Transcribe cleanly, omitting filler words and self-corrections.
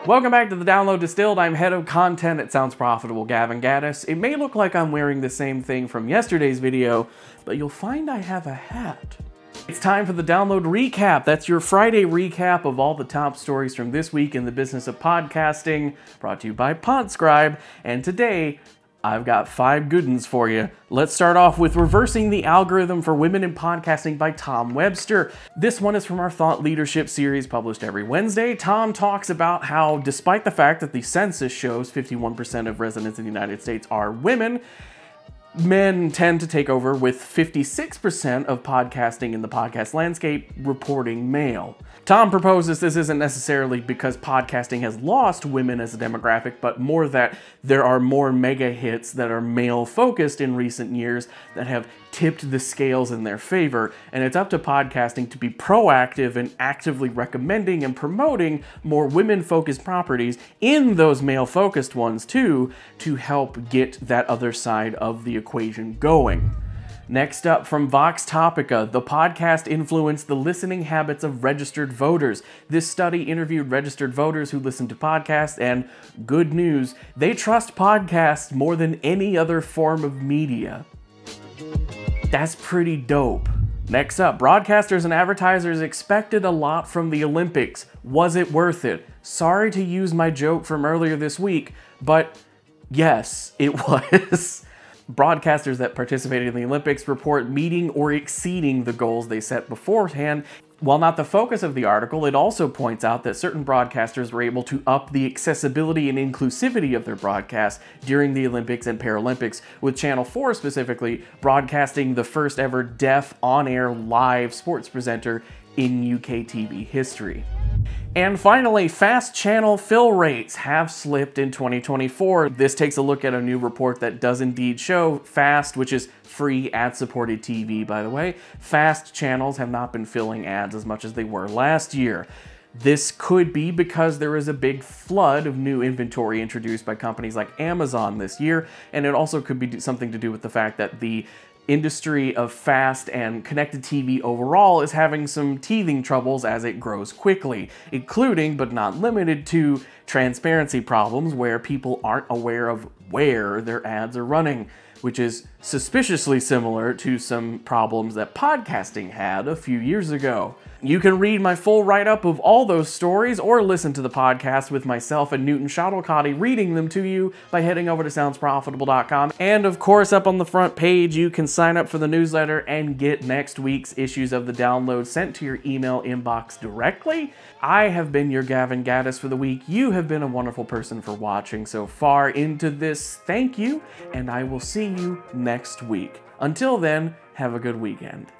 Welcome back to the Download Distilled. I'm head of content at Sounds Profitable, Gavin Gaddis. It may look like I'm wearing the same thing from yesterday's video, but you'll find I have a hat. It's time for the Download Recap. That's your Friday recap of all the top stories from this week in the business of podcasting, brought to you by Podscribe. And today, I've got 5 good ones for you. Let's start off with Reversing the Algorithm for Women in Podcasting by Tom Webster. This one is from our Thought Leadership series published every Wednesday. Tom talks about how, despite the fact that the census shows 51% of residents in the United States are women, men tend to take over, with 56% of podcasting in the podcast landscape reporting male. Tom proposes this isn't necessarily because podcasting has lost women as a demographic, but more that there are more mega hits that are male-focused in recent years that have tipped the scales in their favor, and it's up to podcasting to be proactive and actively recommending and promoting more women-focused properties in those male-focused ones too, to help get that other side of the equation going. Next up, from Voxtopica, the podcast influenced the listening habits of registered voters. This study interviewed registered voters who listen to podcasts, and good news, they trust podcasts more than any other form of media. That's pretty dope. Next up, broadcasters and advertisers expected a lot from the Olympics. Was it worth it? Sorry to use my joke from earlier this week, but yes, it was. Broadcasters that participated in the Olympics report meeting or exceeding the goals they set beforehand. While not the focus of the article, it also points out that certain broadcasters were able to up the accessibility and inclusivity of their broadcasts during the Olympics and Paralympics, with Channel 4 specifically broadcasting the first ever deaf on-air live sports presenter in UK TV history. And finally, FAST channel fill rates have slipped in 2024. This takes a look at a new report that does indeed show FAST, which is free ad-supported TV, by the way. FAST channels have not been filling ads as much as they were last year. This could be because there is a big flood of new inventory introduced by companies like Amazon this year, and it also could be something to do with the fact that the industry of FAST and connected TV overall is having some teething troubles as it grows quickly, including but not limited to transparency problems where people aren't aware of where their ads are running, which is suspiciously similar to some problems that podcasting had a few years ago. You can read my full write-up of all those stories or listen to the podcast with myself and Newton Shuttlecotty reading them to you by heading over to soundsprofitable.com. And of course, up on the front page, you can sign up for the newsletter and get next week's issues of the Download sent to your email inbox directly. I have been your Gavin Gaddis for the week. You have been a wonderful person for watching so far into this. Thank you, and I will see you next week. Until then, have a good weekend.